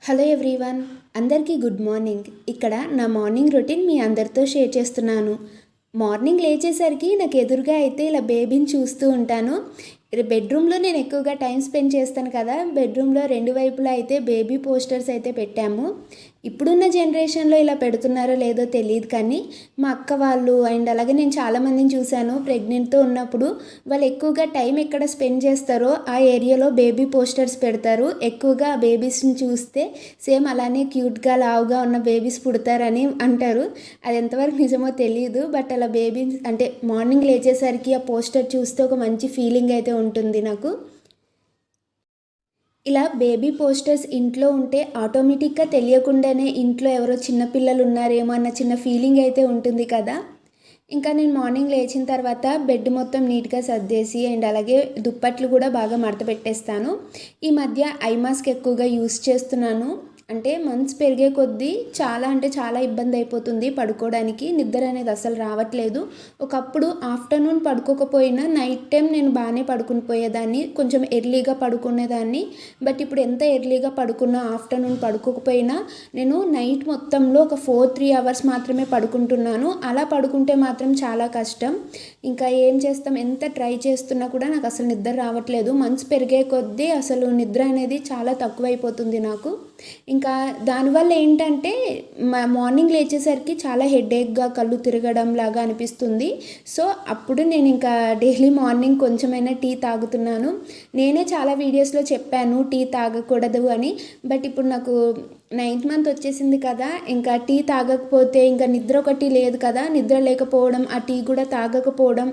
Hello everyone, అందరికీ good morning. ఇక్కడ నా మార్నింగ్ రొటీన్ మీ అందరితో షేర్ చేస్తున్నాను. మార్నింగ్ లేచేసరికి నాకు ఎదురుగా అయితే ఇలా బేబీని చూస్తూ ఉంటాను. బెడ్రూమ్లో నేను ఎక్కువగా టైం స్పెండ్ చేస్తాను కదా. బెడ్రూమ్లో రెండు వైపులా అయితే బేబీ పోస్టర్స్ అయితే పెట్టాము. ఇప్పుడున్న జనరేషన్లో ఇలా పెడుతున్నారో లేదో తెలియదు, కానీ మా అక్క వాళ్ళు అండ్ అలాగే నేను చాలామందిని చూశాను ప్రెగ్నెంట్తో ఉన్నప్పుడు. వాళ్ళు ఎక్కువగా టైం ఎక్కడ స్పెండ్ చేస్తారో ఆ ఏరియాలో బేబీ పోస్టర్స్ పెడతారు. ఎక్కువగా ఆ బేబీస్ని చూస్తే సేమ్ అలానే క్యూట్గా లావుగా ఉన్న బేబీస్ పుడతారని అంటారు. అది ఎంతవరకు నిజమో తెలియదు, బట్ అలా బేబీస్ అంటే మార్నింగ్ లేచేసరికి ఆ పోస్టర్ చూస్తే ఒక మంచి ఫీలింగ్ అయితే ఉంటుంది నాకు. ఇలా బేబీ పోస్టర్స్ ఇంట్లో ఉంటే ఆటోమేటిక్గా తెలియకుండానే ఇంట్లో ఎవరో చిన్నపిల్లలు ఉన్నారేమో అన్న చిన్న ఫీలింగ్ అయితే ఉంటుంది కదా. ఇంకా నేను మార్నింగ్ లేచిన తర్వాత బెడ్ మొత్తం నీట్గా సర్దేసి అండ్ అలాగే దుప్పట్లు కూడా బాగా మడత పెట్టేస్తాను. ఈ మధ్య ఐ మాస్క్ ఎక్కువగా యూస్ చేస్తున్నాను. అంటే మంత్స్ పెరిగే కొద్దీ చాలా ఇబ్బంది అయిపోతుంది పడుకోవడానికి. నిద్ర అనేది అసలు రావట్లేదు. ఒకప్పుడు ఆఫ్టర్నూన్ పడుకోకపోయినా నైట్ టైం నేను బాగానే పడుకుని పోయేదాన్ని, కొంచెం ఎర్లీగా పడుకునేదాన్ని. బట్ ఇప్పుడు ఎంత ఎర్లీగా పడుకున్నా ఆఫ్టర్నూన్ పడుకోకపోయినా నేను నైట్ మొత్తంలో ఒక 3 అవర్స్ మాత్రమే పడుకుంటున్నాను. అలా పడుకుంటే మాత్రం చాలా కష్టం. ఇంకా ఏం చేస్తాం, ఎంత ట్రై చేస్తున్నా కూడా నాకు అసలు నిద్ర రావట్లేదు. మంత్స్ పెరిగే కొద్దీ అసలు నిద్ర అనేది చాలా తక్కువైపోతుంది నాకు. ఇంకా దానివల్ల ఏంటంటే మార్నింగ్ లేచేసరికి చాలా హెడేక్గా కళ్ళు తిరగడం లాగా అనిపిస్తుంది. సో అప్పుడు నేను ఇంకా డైలీ మార్నింగ్ కొంచెమైనా టీ తాగుతున్నాను. నేనే చాలా వీడియోస్లో చెప్పాను టీ తాగకూడదు అని. బట్ ఇప్పుడు నాకు 9th మంత్ వచ్చేసింది కదా, ఇంకా టీ తాగకపోతే ఇంకా నిద్ర ఒకటి లేదు కదా. నిద్ర లేకపోవడం, ఆ టీ కూడా తాగకపోవడం,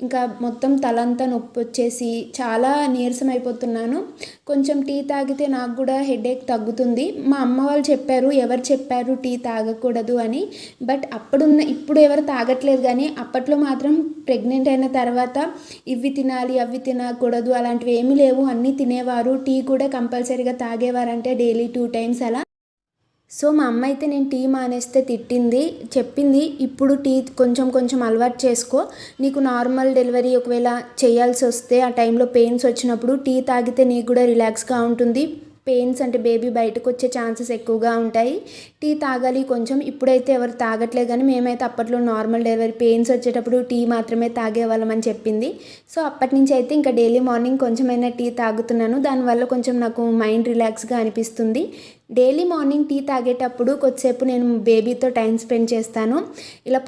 ఇంకా మొత్తం తలంతా నొప్పి వచ్చేసి చాలా నీరసం అయిపోతున్నాను. కొంచెం టీ తాగితే నాకు కూడా హెడేక్ తగ్గుతుంది. మా అమ్మ వాళ్ళు చెప్పారు, ఎవరు చెప్పారు టీ తాగకూడదు అని. బట్ ఇప్పుడు ఎవరు తాగట్లేదు, కానీ అప్పట్లో మాత్రం ప్రెగ్నెంట్ అయిన తర్వాత ఇవి తినాలి అవి తినకూడదు అలాంటివి ఏమీ లేవు, అన్నీ తినేవారు. టీ కూడా కంపల్సరీగా తాగేవారంటే డైలీ 2 టైమ్స్ అలా. సో మా అమ్మ అయితే నేను టీ మానేస్తే చెప్పింది, ఇప్పుడు టీ కొంచెం కొంచెం అలవాటు చేసుకో. నీకు నార్మల్ డెలివరీ ఒకవేళ చేయాల్సి వస్తే ఆ టైంలో పెయిన్స్ వచ్చినప్పుడు టీ తాగితే నీకు కూడా రిలాక్స్గా ఉంటుంది. పెయిన్స్ అంటే బేబీ బయటకు వచ్చే ఛాన్సెస్ ఎక్కువగా ఉంటాయి. టీ తాగాలి కొంచెం. ఇప్పుడైతే ఎవరు తాగట్లేదు, కానీ మేమైతే అప్పట్లో నార్మల్ డెలివరీ పెయిన్స్ వచ్చేటప్పుడు టీ మాత్రమే తాగేవాళ్ళం అని చెప్పింది. సో అప్పటి నుంచి అయితే ఇంకా డైలీ మార్నింగ్ కొంచెమైనా టీ తాగుతున్నాను. దానివల్ల కొంచెం నాకు మైండ్ రిలాక్స్గా అనిపిస్తుంది. డైలీ మార్నింగ్ టీ తాగేటప్పుడు కొద్దిసేపు నేను బేబీతో టైం స్పెండ్ చేస్తాను. ఇలా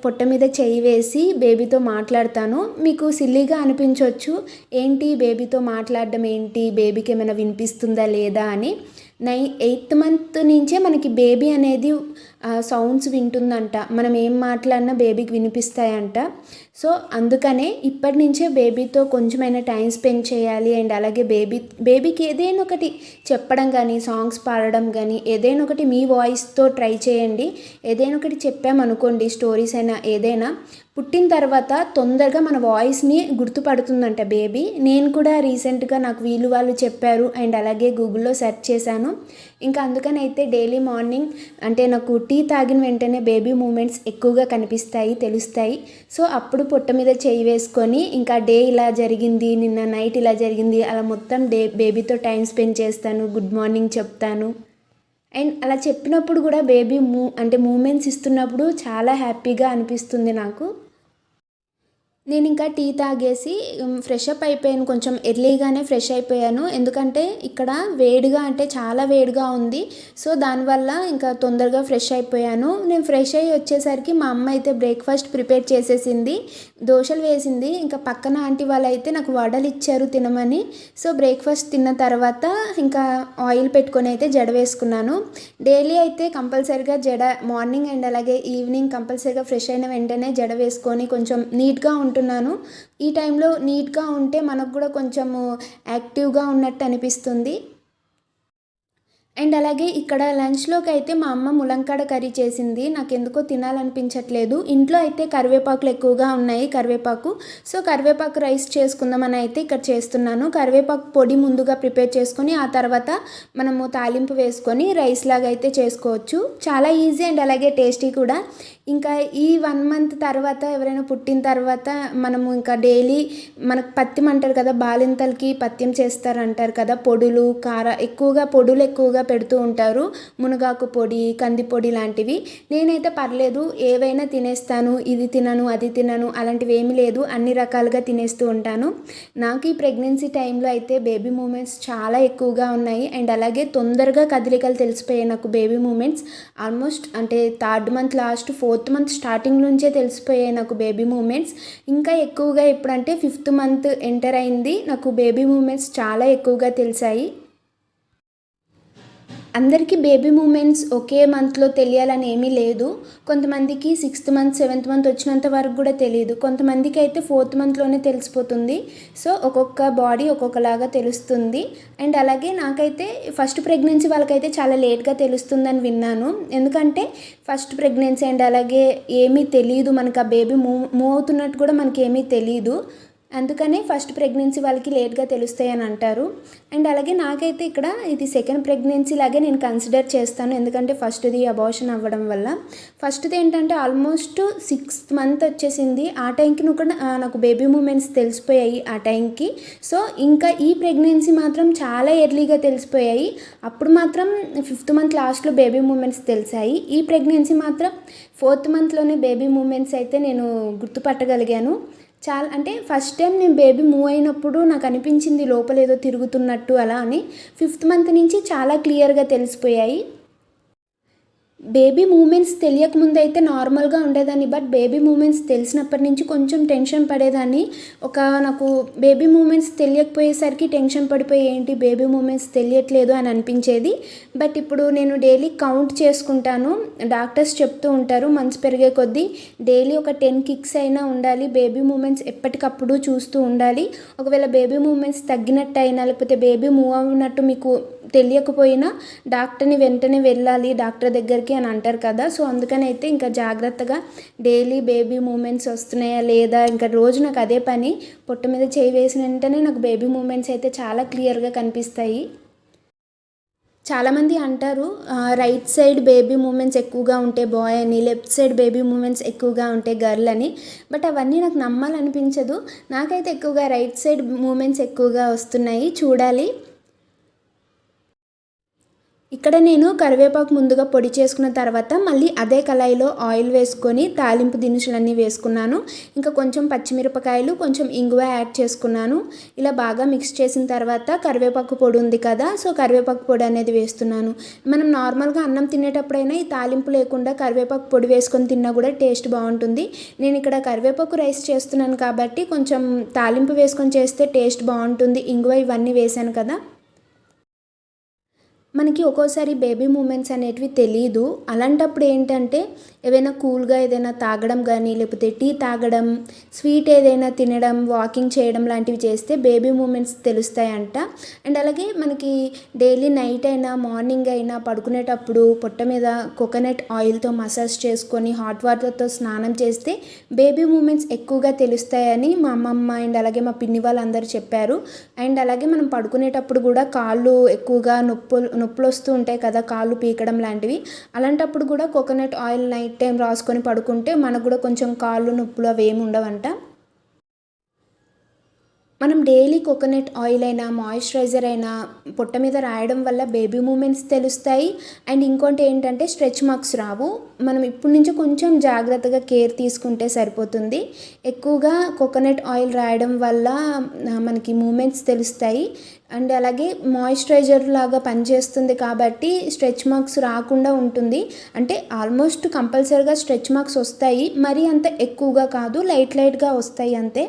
పొట్ట మీద చేయి వేసి బేబీతో మాట్లాడతాను. మీకు సిల్లీగా అనిపించవచ్చు, ఏంటి బేబీతో మాట్లాడడం ఏంటి, బేబీకి ఏమైనా వినిపిస్తుందా లేదా అని. 8th మంత్ నుంచే మనకి బేబీ అనేది సౌండ్స్ వింటుందంట. మనం ఏం మాట్లాడినా బేబీకి వినిపిస్తాయంట. సో అందుకనే ఇప్పటి నుంచే బేబీతో కొంచెమైనా టైం స్పెండ్ చేయాలి. అండ్ అలాగే బేబీకి ఏదైనా ఒకటి చెప్పడం కానీ, సాంగ్స్ పాడడం కానీ, ఏదైనా ఒకటి మీ వాయిస్తో ట్రై చేయండి. ఏదైనా ఒకటి చెప్పామనుకోండి, స్టోరీస్ అయినా ఏదైనా, పుట్టిన తర్వాత తొందరగా మన వాయిస్ని గుర్తుపడుతుందంట బేబీ. నేను కూడా రీసెంట్గా నాకు వాళ్ళు చెప్పారు అండ్ అలాగే గూగుల్లో సెర్చ్ చేశాను. ఇంకా అందుకని అయితే డైలీ మార్నింగ్ అంటే నాకు టీ తాగిన వెంటనే బేబీ మూమెంట్స్ ఎక్కువగా కనిపిస్తాయి, తెలుస్తాయి. సో అప్పుడు పొట్ట మీద చేయి వేసుకొని ఇంకా డే ఇలా జరిగింది, నిన్న నైట్ ఇలా జరిగింది, అలా మొత్తం బేబీతో టైం స్పెండ్ చేస్తాను, గుడ్ మార్నింగ్ చెప్తాను. అండ్ అలా చెప్పినప్పుడు కూడా బేబీ మూమెంట్స్ ఇస్తున్నప్పుడు చాలా హ్యాపీగా అనిపిస్తుంది నాకు. నేను ఇంకా టీ తాగేసి ఫ్రెష్ అప్ అయిపోయాను. కొంచెం ఎర్లీగానే ఫ్రెష్ అయిపోయాను, ఎందుకంటే ఇక్కడ వేడిగా అంటే చాలా వేడిగా ఉంది. సో దానివల్ల ఇంకా తొందరగా ఫ్రెష్ అయిపోయాను. నేను ఫ్రెష్ అయ్యి వచ్చేసరికి మా అమ్మ అయితే బ్రేక్ఫాస్ట్ ప్రిపేర్ చేసేసింది, దోశలు వేసింది. ఇంకా పక్కన ఆంటీ వాళ్ళు అయితే నాకు వడలు ఇచ్చారు తినమని. సో బ్రేక్ఫాస్ట్ తిన్న తర్వాత ఇంకా ఆయిల్ పెట్టుకొని అయితే జడ వేసుకున్నాను. డైలీ అయితే కంపల్సరీగా జడ మార్నింగ్ అండ్ అలాగే ఈవినింగ్ కంపల్సరీగా ఫ్రెష్ అయిన వెంటనే జడ వేసుకొని కొంచెం నీట్గా ఉంటున్నాను. ఈ టైంలో నీట్గా ఉంటే మనకు కూడా కొంచెము యాక్టివ్గా ఉన్నట్టు అనిపిస్తుంది. అండ్ అలాగే ఇక్కడ లంచ్లోకి అయితే మా అమ్మ ములంకాడ కర్రీ చేసింది. నాకు ఎందుకో తినాలనిపించట్లేదు. ఇంట్లో అయితే కరివేపాకులు ఎక్కువగా ఉన్నాయి, సో కరివేపాకు రైస్ చేసుకుందామని అయితే ఇక్కడ చేస్తున్నాను. కరివేపాకు పొడి ముందుగా ప్రిపేర్ చేసుకొని ఆ తర్వాత మనము తాలింపు వేసుకొని రైస్ లాగా అయితే చేసుకోవచ్చు. చాలా ఈజీ అండ్ అలాగే టేస్టీ కూడా. ఇంకా ఈ 1 మంత్ తర్వాత ఎవరైనా పుట్టిన తర్వాత మనము ఇంకా డైలీ మనకు పత్యం అంటారు కదా, బాలింతలకి పత్యం చేస్తారంటారు కదా, పొడులు ఎక్కువగా పెడుతూ ఉంటారు, మునగాకు పొడి, కంది పొడి లాంటివి. నేనైతే పర్లేదు, ఏవైనా తినేస్తాను, ఇది తినను అది తినను అలాంటివి ఏమీ లేదు, అన్ని రకాలుగా తినేస్తూ ఉంటాను. నాకు ఈ ప్రెగ్నెన్సీ టైంలో అయితే బేబీ మూమెంట్స్ చాలా ఎక్కువగా ఉన్నాయి. అండ్ అలాగే తొందరగా కదలికలు తెలిసిపోయాయి నాకు బేబీ మూమెంట్స్. ఆల్మోస్ట్ అంటే 3rd month last 4th month starting నుంచే తెలిసిపోయాయి నాకు బేబీ మూమెంట్స్. ఇంకా ఎక్కువగా ఎప్పుడంటే 5th మంత్ ఎంటర్ అయింది, నాకు బేబీ మూమెంట్స్ చాలా ఎక్కువగా తెలిసాయి. అందరికీ బేబీ మూమెంట్స్ ఒకే మంత్లో తెలియాలని ఏమీ లేదు. కొంతమందికి 6th మంత్ 7th మంత్ వచ్చినంత వరకు కూడా తెలియదు. కొంతమందికి అయితే 4th మంత్లోనే తెలిసిపోతుంది. సో ఒక్కొక్క బాడీ ఒక్కొక్కలాగా తెలుస్తుంది. అండ్ అలాగే నాకైతే ఫస్ట్ ప్రెగ్నెన్సీ వాళ్ళకైతే చాలా లేట్గా తెలుస్తుందని విన్నాను. ఎందుకంటే ఫస్ట్ ప్రెగ్నెన్సీ అండ్ అలాగే ఏమీ తెలియదు, మనకు ఆ బేబీ మూవ్ అవుతున్నట్టు కూడా మనకి ఏమీ తెలియదు. అందుకనే ఫస్ట్ ప్రెగ్నెన్సీ వాళ్ళకి లేట్గా తెలుస్తాయి అని అంటారు. అండ్ అలాగే నాకైతే ఇక్కడ ఇది సెకండ్ ప్రెగ్నెన్సీ లాగే నేను కన్సిడర్ చేస్తాను. ఎందుకంటే ఫస్ట్ది అబార్షన్ అవ్వడం వల్ల. ఫస్ట్ది ఏంటంటే ఆల్మోస్ట్ 6th మంత్ వచ్చేసింది. ఆ టైంకి కూడా నాకు బేబీ మూమెంట్స్ తెలిసిపోయాయి ఆ టైంకి. సో ఇంకా ఈ ప్రెగ్నెన్సీ మాత్రం చాలా ఎర్లీగా తెలిసిపోయాయి. అప్పుడు మాత్రం 5th మంత్ లాస్ట్లో బేబీ మూమెంట్స్ తెలిసాయి. ఈ ప్రెగ్నెన్సీ మాత్రం 4th మంత్లోనే బేబీ మూమెంట్స్ అయితే నేను గుర్తుపట్టగలిగాను. చాలా అంటే ఫస్ట్ టైం నేను బేబీ మూవ్ అయినప్పుడు నాకు అనిపించింది లోపల ఏదో తిరుగుతున్నట్టు అలా అని. 5th మంత్ నుంచి చాలా క్లియర్గా తెలిసిపోయాయి. బేబీ మూమెంట్స్ తెలియకముందు అయితే నార్మల్గా ఉండేదాన్ని. బట్ బేబీ మూమెంట్స్ తెలిసినప్పటి నుంచి కొంచెం టెన్షన్ పడేదాన్ని. నాకు బేబీ మూమెంట్స్ తెలియకపోయేసరికి టెన్షన్ పడిపోయి ఏంటి బేబీ మూమెంట్స్ తెలియట్లేదు అని అనిపించేది. బట్ ఇప్పుడు నేను డైలీ కౌంట్ చేసుకుంటాను. డాక్టర్స్ చెప్తూ ఉంటారు మంత్స్ పెరిగే కొద్దీ డైలీ ఒక 10 కిక్స్ అయినా ఉండాలి, బేబీ మూమెంట్స్ ఎప్పటికప్పుడు చూస్తూ ఉండాలి. ఒకవేళ బేబీ మూమెంట్స్ తగ్గినట్టు అయినా లేకపోతే బేబీ మూవ్ అవునట్టు మీకు తెలియకపోయినా డాక్టర్ని వెంటనే వెళ్ళాలి డాక్టర్ దగ్గరికి అని అంటారు కదా. సో అందుకని అయితే ఇంకా జాగ్రత్తగా డైలీ బేబీ మూమెంట్స్ వస్తున్నాయా లేదా, ఇంకా రోజు నాకు అదే పని. పొట్ట మీద చేయి వేసిన వెంటనే నాకు బేబీ మూమెంట్స్ అయితే చాలా క్లియర్గా కనిపిస్తాయి. చాలామంది అంటారు రైట్ సైడ్ బేబీ మూమెంట్స్ ఎక్కువగా ఉంటే బాయ్ అని, లెఫ్ట్ సైడ్ బేబీ మూమెంట్స్ ఎక్కువగా ఉంటే గర్ల్ అని. బట్ అవన్నీ నాకు నమ్మాలనిపించదు. నాకైతే ఎక్కువగా రైట్ సైడ్ మూమెంట్స్ ఎక్కువగా వస్తున్నాయి, చూడాలి. ఇక్కడ నేను కరివేపాకు ముందుగా పొడి చేసుకున్న తర్వాత మళ్ళీ అదే కళాయిలో ఆయిల్ వేసుకొని తాలింపు దినుసులన్నీ వేసుకున్నాను. ఇంకా కొంచెం పచ్చిమిరపకాయలు, కొంచెం ఇంగువ యాడ్ చేసుకున్నాను. ఇలా బాగా మిక్స్ చేసిన తర్వాత కరివేపాకు పొడి ఉంది కదా, సో కరివేపాకు పొడి అనేది వేస్తున్నాను. మనం నార్మల్గా అన్నం తినేటప్పుడైనా ఈ తాలింపు లేకుండా కరివేపాకు పొడి వేసుకొని తిన్నా కూడా టేస్ట్ బాగుంటుంది. నేను ఇక్కడ కరివేపాకు రైస్ చేస్తున్నాను కాబట్టి కొంచెం తాలింపు వేసుకొని చేస్తే టేస్ట్ బాగుంటుంది. ఇంగువ ఇవన్నీ వేసాను కదా. మనకి ఒక్కోసారి బేబీ మూమెంట్స్ అనేటివి తెలీదు. అలాంటప్పుడు ఏంటంటే ఏవైనా కూల్గా ఏదైనా తాగడం కానీ, లేకపోతే టీ తాగడం, స్వీట్ ఏదైనా తినడం, వాకింగ్ చేయడం లాంటివి చేస్తే బేబీ మూమెంట్స్ తెలుస్తాయంట. అండ్ అలాగే మనకి డైలీ నైట్ అయినా మార్నింగ్ అయినా పడుకునేటప్పుడు పొట్ట మీద కోకోనట్ ఆయిల్తో మసాజ్ చేసుకొని హాట్ వాటర్తో స్నానం చేస్తే బేబీ మూమెంట్స్ ఎక్కువగా తెలుస్తాయని మా అమ్మమ్మ అండ్ అలాగే మా పిన్ని వాళ్ళందరూ చెప్పారు. అండ్ అలాగే మనం పడుకునేటప్పుడు కూడా కాళ్ళు ఎక్కువగా నొప్పులు వస్తూ ఉంటాయి కదా, కాళ్ళు పీకడం లాంటివి. అలాంటప్పుడు కూడా కోకోనట్ ఆయిల్ నైట్ టైం రాసుకొని పడుకుంటే మనకు కూడా కొంచెం కాళ్ళు నొప్పులు అవి ఏమి ఉండవంట. మనం డైలీ కోకోనట్ ఆయిల్ అయినా మాయిశ్చరైజర్ అయినా పొట్ట మీద రాయడం వల్ల బేబీ మూమెంట్స్ తెలుస్తాయి. అండ్ ఇంకోటి ఏంటంటే స్ట్రెచ్ మార్క్స్ రావు. మనం ఇప్పటి నుంచి కొంచెం జాగ్రత్తగా కేర్ తీసుకుంటే సరిపోతుంది. ఎక్కువగా కోకోనట్ ఆయిల్ రాయడం వల్ల మనకి మూమెంట్స్ తెలుస్తాయి. అండ్ అలాగే మాయిశ్చరైజర్ లాగా పనిచేస్తుంది కాబట్టి స్ట్రెచ్ మార్క్స్ రాకుండా ఉంటుంది. అంటే ఆల్మోస్ట్ కంపల్సరీగా స్ట్రెచ్ మార్క్స్ వస్తాయి, మరీ అంత ఎక్కువగా కాదు, లైట్గా వస్తాయి అంతే.